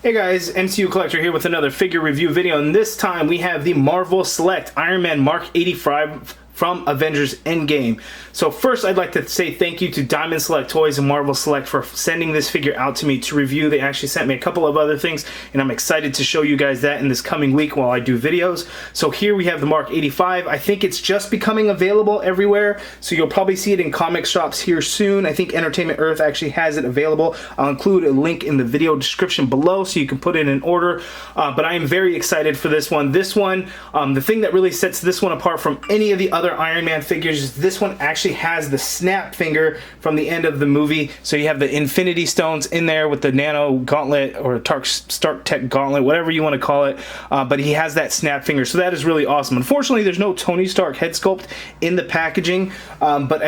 Hey guys, MCU Collector here with another figure review video, and this time we have the Marvel Select Iron Man Mark 85 from Avengers Endgame. So first I'd like to say thank you to Diamond Select Toys and Marvel Select for sending this figure out to me to review. They actually sent me a couple of other things, and I'm excited to show you guys that in this coming week while I do videos. So here we have the Mark 85. I think it's just becoming available everywhere, so you'll probably see it in comic shops here soon. I think Entertainment Earth actually has it available. I'll include a link in the video description below so you can put it in order. But I am very excited for this one. The thing that really sets this one apart from any of the other Iron Man figures is this one actually has the snap finger from the end of the movie. So you have the Infinity Stones in there with the Nano Gauntlet or Stark Tech Gauntlet, whatever you want to call it. But he has that snap finger, so that is really awesome. Unfortunately, there's no Tony Stark head sculpt in the packaging, but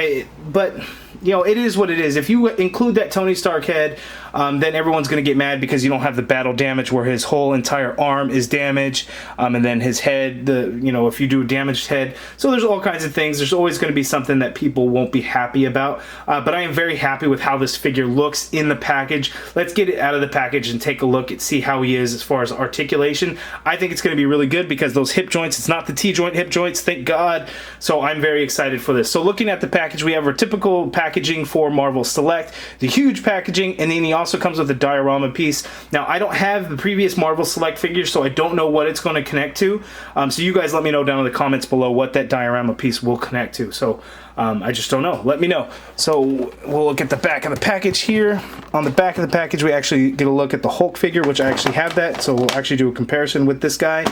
you know, it is what it is. If you include that Tony Stark head, then everyone's going to get mad because you don't have the battle damage where his whole entire arm is damaged, and then his head, if you do a damaged head. So there's all kinds of things. There's always going to be something that people won't be happy about, but I am very happy with how this figure looks in the package. Let's get it out of the package and take a look and see how he is as far as articulation. I think it's going to be really good because those hip joints, it's not the T-joint hip joints, thank God. So I'm very excited for this. So looking at the package, we have our typical packaging for Marvel Select, the huge packaging, and then he also comes with a diorama piece. Now, I don't have the previous Marvel Select figure, so I don't know what it's going to connect to. So you guys let me know down in the comments below what that diorama piece will connect to. So I just don't know. Let me know. So we'll look at the back of the package here. On the back of the package, we actually get a look at the Hulk figure, which I actually have that. So we'll actually do a comparison with this guy.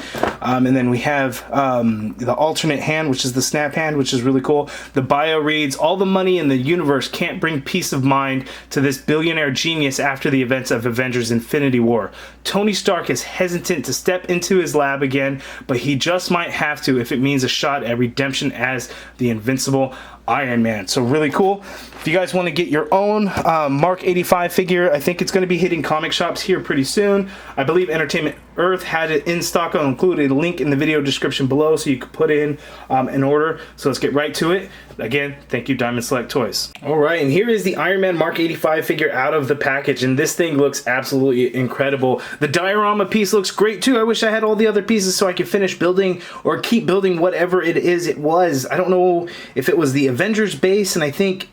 And then we have the alternate hand, which is the snap hand, which is really cool. The bio reads, "All the money in the universe can't bring peace of mind to this billionaire genius after the events of Avengers Infinity War. Tony Stark is hesitant to step into his lab again, but he just might have to if it means a shot at redemption as the invincible Iron Man." So really cool. If you guys want to get your own Mark 85 figure, I think it's going to be hitting comic shops here pretty soon. I believe Entertainment Earth had it in stock. I'll include a link in the video description below so you can put in an order. So let's get right to it. Again, thank you, Diamond Select Toys. All right, and here is the Iron Man Mark 85 figure out of the package, and this thing looks absolutely incredible. The diorama piece looks great too. I wish I had all the other pieces so I could finish building or keep building whatever it is it was. I don't know if it was the Avengers base, and I think,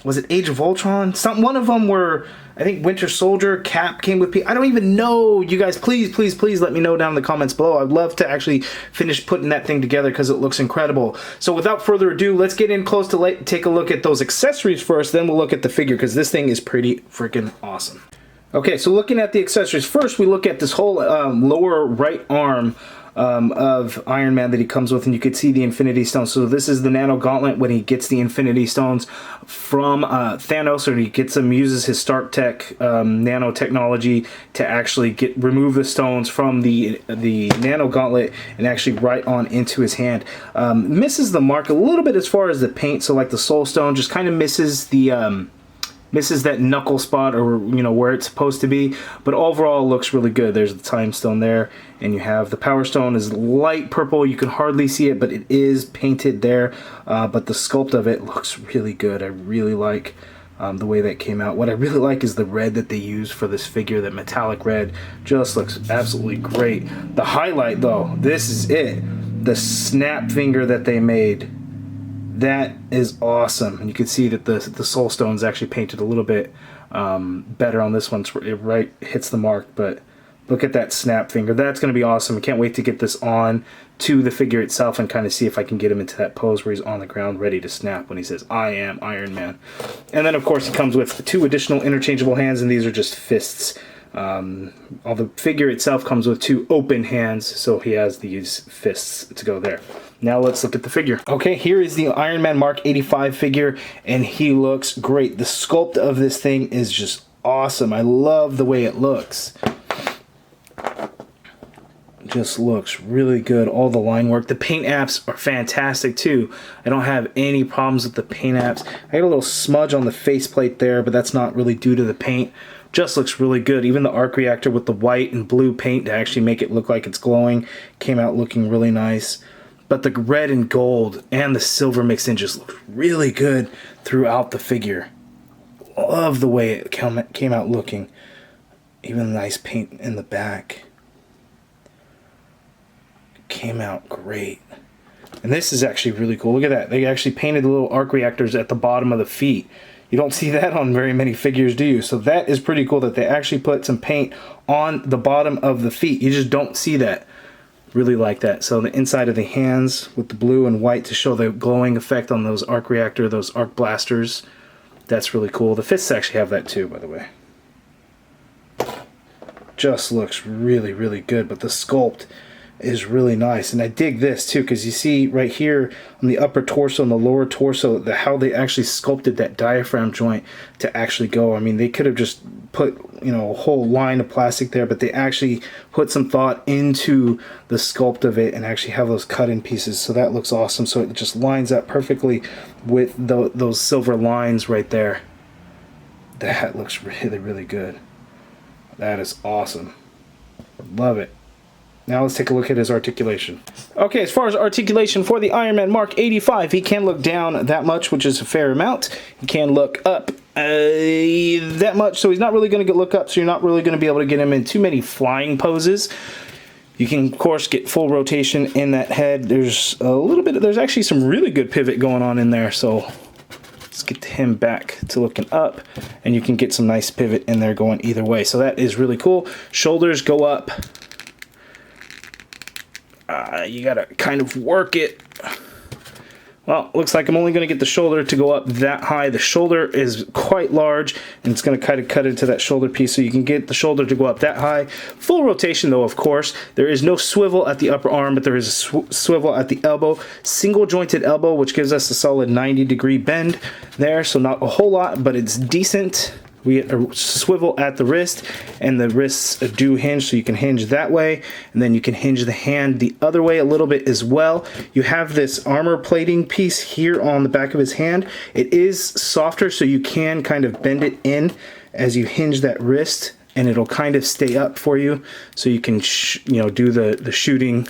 was it Age of Ultron? One of them were, I think Winter Soldier, Cap came with I don't even know. You guys, please let me know down in the comments below. I'd love to actually finish putting that thing together because it looks incredible. So without further ado, let's get in close to take a look at those accessories first, then we'll look at the figure because this thing is pretty freaking awesome. Okay, so looking at the accessories, first we look at this whole lower right arm of Iron Man that he comes with, and you could see the Infinity Stones. So this is the Nano Gauntlet when he gets the Infinity Stones from Thanos, or he gets them, uses his Stark Tech nanotechnology to actually remove the stones from the Nano Gauntlet and actually right on into his hand. Misses the mark a little bit as far as the paint, so like the Soul Stone just kind of misses the misses that knuckle spot, or where it's supposed to be, but overall it looks really good. There's the Time Stone there, and you have the Power Stone is light purple. You can hardly see it, but it is painted there, but the sculpt of it looks really good. I really like the way that came out. What I really like is the red that they use for this figure. That metallic red just looks absolutely great. The highlight though, this is it, the snap finger that they made. That is awesome, and you can see that the Soul Stone is actually painted a little bit better on this one. It right hits the mark, but look at that snap finger. That's going to be awesome. I can't wait to get this on to the figure itself and kind of see if I can get him into that pose where he's on the ground ready to snap when he says, "I am Iron Man." And then, of course, he comes with 2 additional interchangeable hands, and these are just fists. All the figure itself comes with 2 open hands, so he has these fists to go there. Now let's look at the figure. Okay, here is the Iron Man Mark 85 figure, and he looks great. The sculpt of this thing is just awesome. I love the way it looks. Just looks really good. All the line work. The paint apps are fantastic too. I don't have any problems with the paint apps. I got a little smudge on the faceplate there, but that's not really due to the paint. Just looks really good. Even the arc reactor with the white and blue paint to actually make it look like it's glowing came out looking really nice. But the red and gold and the silver mixed in just looks really good throughout the figure. Love the way it came out looking. Even nice paint in the back. Came out great. And this is actually really cool. Look at that. They actually painted the little arc reactors at the bottom of the feet. You don't see that on very many figures, do you? So that is pretty cool that they actually put some paint on the bottom of the feet. You just don't see that. Really like that. So the inside of the hands with the blue and white to show the glowing effect on those arc reactor, those arc blasters. That's really cool. The fists actually have that too, by the way. Just looks really, really good. But the sculpt is really nice, and I dig this too because you see right here on the upper torso and the lower torso how they actually sculpted that diaphragm joint to actually go. I mean, they could have just put, you know, a whole line of plastic there, but they actually put some thought into the sculpt of it and actually have those cut in pieces. So that looks awesome. So it just lines up perfectly with those silver lines right there. That looks really, really good. That is awesome. Love it. Now let's take a look at his articulation. Okay, as far as articulation for the Iron Man Mark 85, he can look down that much, which is a fair amount. He can look up that much, so he's not really going to look up, so you're not really going to be able to get him in too many flying poses. You can, of course, get full rotation in that head. There's a little bit, there's actually some really good pivot going on in there, so let's get him back to looking up, and you can get some nice pivot in there going either way. So that is really cool. Shoulders go up. You gotta kind of work it. Well, looks like I'm only going to get the shoulder to go up that high. The shoulder is quite large, and it's going to kind of cut into that shoulder piece, so you can get the shoulder to go up that high. Full rotation, though, of course. There is no swivel at the upper arm, but there is a swivel at the elbow. Single jointed elbow, which gives us a solid 90-degree bend there, so not a whole lot, but it's decent. We get a swivel at the wrist, and the wrists do hinge, so you can hinge that way, and then you can hinge the hand the other way a little bit as well. You have this armor plating piece here on the back of his hand. It is softer, so you can kind of bend it in as you hinge that wrist, and it'll kind of stay up for you, so you can do the shooting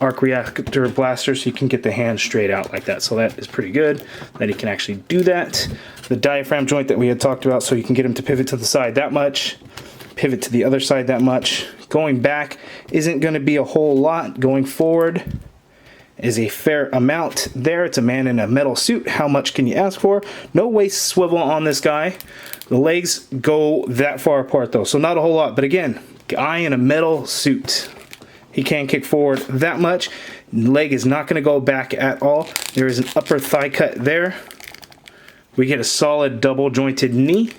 arc reactor blaster, so you can get the hand straight out like that. So that is pretty good that he can actually do that. The diaphragm joint that we had talked about, so you can get him to pivot to the side that much, pivot to the other side that much. Going back isn't going to be a whole lot. Going forward is a fair amount there. It's a man in a metal suit. How much can you ask for? No waist swivel on this guy. The legs go that far apart though, so not a whole lot. But again, guy in a metal suit. He can't kick forward that much. Leg is not going to go back at all. There is an upper thigh cut there. We get a solid double jointed knee.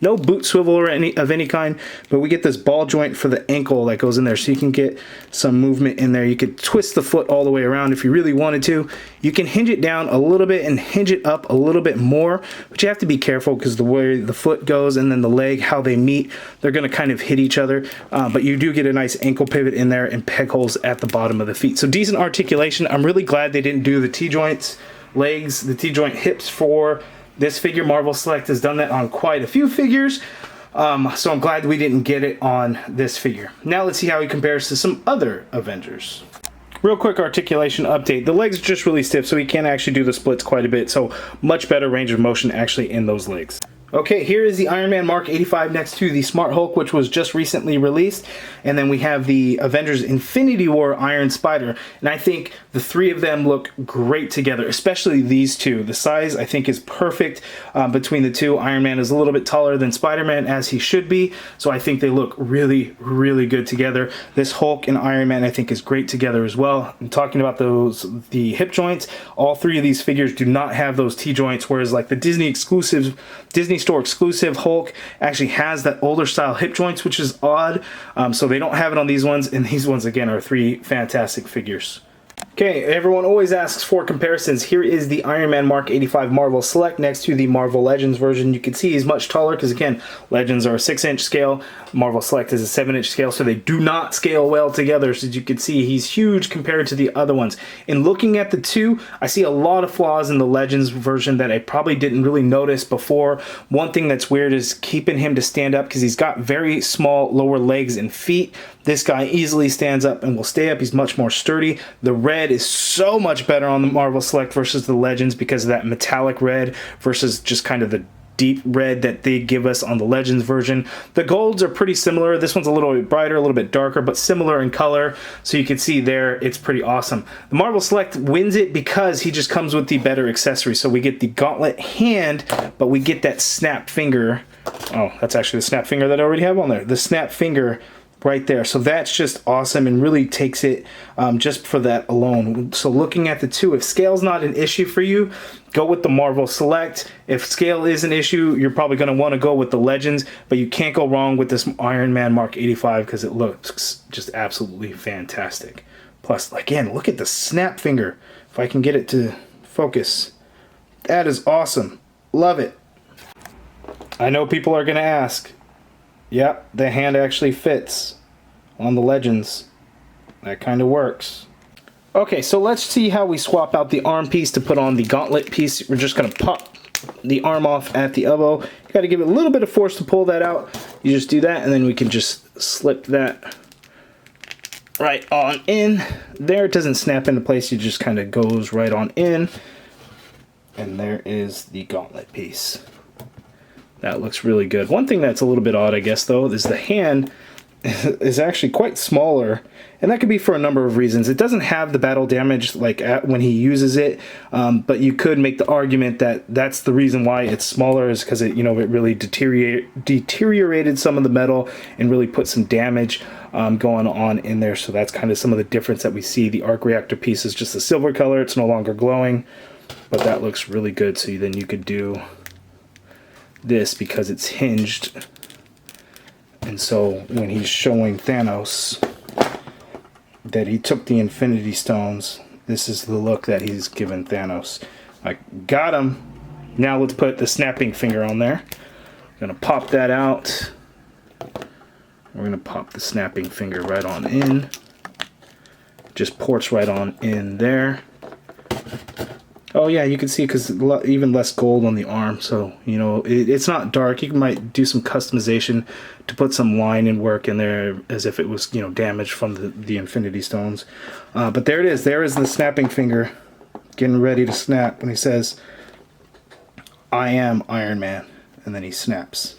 No boot swivel or of any kind, but we get this ball joint for the ankle that goes in there, so you can get some movement in there. You could twist the foot all the way around if you really wanted to. You can hinge it down a little bit and hinge it up a little bit more, but you have to be careful because the way the foot goes and then the leg, how they meet, they're going to kind of hit each other, but you do get a nice ankle pivot in there and peg holes at the bottom of the feet. So decent articulation. I'm really glad they didn't do the T-joints, legs, the T-joint hips for this figure. Marvel Select has done that on quite a few figures, so I'm glad we didn't get it on this figure. Now let's see how he compares to some other Avengers. Real quick articulation update. The legs are just really stiff, so he can actually do the splits quite a bit, so much better range of motion actually in those legs. Okay, here is the Iron Man Mark 85 next to the Smart Hulk, which was just recently released. And then we have the Avengers Infinity War Iron Spider. And I think the three of them look great together, especially these two. The size, I think, is perfect between the two. Iron Man is a little bit taller than Spider-Man, as he should be. So I think they look really, really good together. This Hulk and Iron Man, I think, is great together as well. I'm talking about the hip joints. All three of these figures do not have those T-joints, whereas like the Disney Store exclusive Hulk actually has that older style hip joints, which is odd. So they don't have it on these ones, and these ones again are three fantastic figures. Okay, everyone always asks for comparisons. Here is the Iron Man Mark 85 Marvel Select next to the Marvel Legends version. You can see he's much taller because, again, Legends are a 6-inch scale. Marvel Select is a 7-inch scale, so they do not scale well together. So as you can see, he's huge compared to the other ones. In looking at the two, I see a lot of flaws in the Legends version that I probably didn't really notice before. One thing that's weird is keeping him to stand up because he's got very small lower legs and feet. This guy easily stands up and will stay up. He's much more sturdy. The red is so much better on the Marvel Select versus the Legends because of that metallic red versus just kind of the deep red that they give us on the Legends version. The golds are pretty similar. This one's a little bit brighter, a little bit darker, but similar in color. So you can see there, it's pretty awesome. The Marvel Select wins it because he just comes with the better accessory. So we get the gauntlet hand, but we get that snap finger. Oh, that's actually the snap finger that I already have on there. The snap finger right there. So that's just awesome and really takes it just for that alone. So looking at the two, if scale's not an issue for you, go with the Marvel Select. If scale is an issue, you're probably going to want to go with the Legends, but you can't go wrong with this Iron Man Mark 85 because it looks just absolutely fantastic. Plus, again, look at the snap finger. If I can get it to focus. That is awesome. Love it. I know people are going to ask, yep, the hand actually fits on the Legends. That kind of works. Okay, so let's see how we swap out the arm piece to put on the gauntlet piece. We're just going to pop the arm off at the elbow. You got to give it a little bit of force to pull that out. You just do that, and then we can just slip that right on in. There, it doesn't snap into place. It just kind of goes right on in. And there is the gauntlet piece. That looks really good. One thing that's a little bit odd, I guess, though, is the hand is actually quite smaller, and that could be for a number of reasons. It doesn't have the battle damage like when he uses it, but you could make the argument that that's the reason why it's smaller, is because it really deteriorated some of the metal and really put some damage going on in there. So that's kind of some of the difference that we see. The arc reactor piece is just a silver color. It's no longer glowing, but that looks really good. So then you could do this because it's hinged, and so when he's showing Thanos that he took the Infinity Stones, this is the look that he's given Thanos. I got him. Now let's put the snapping finger on there. I'm gonna pop that out. We're gonna pop the snapping finger right on in. Just ports right on in there. Oh yeah, you can see because even less gold on the arm, so it's not dark. You might do some customization to put some line and work in there as if it was damaged from the Infinity Stones. But there it is. There is the snapping finger, getting ready to snap when he says, "I am Iron Man," and then he snaps.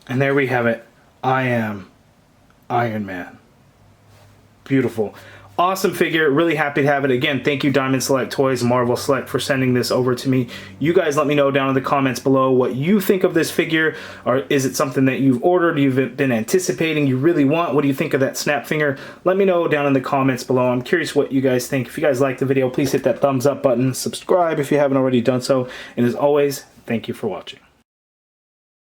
And there we have it. I am Iron Man. Beautiful. Awesome figure. Really happy to have it. Again, thank you Diamond Select Toys, Marvel Select, for sending this over to me. You guys let me know down in the comments below what you think of this figure. Or is it something that you've ordered, you've been anticipating, you really want? What do you think of that snap finger? Let me know down in the comments below. I'm curious what you guys think. If you guys like the video, please hit that thumbs up button. Subscribe if you haven't already done so. And as always, thank you for watching.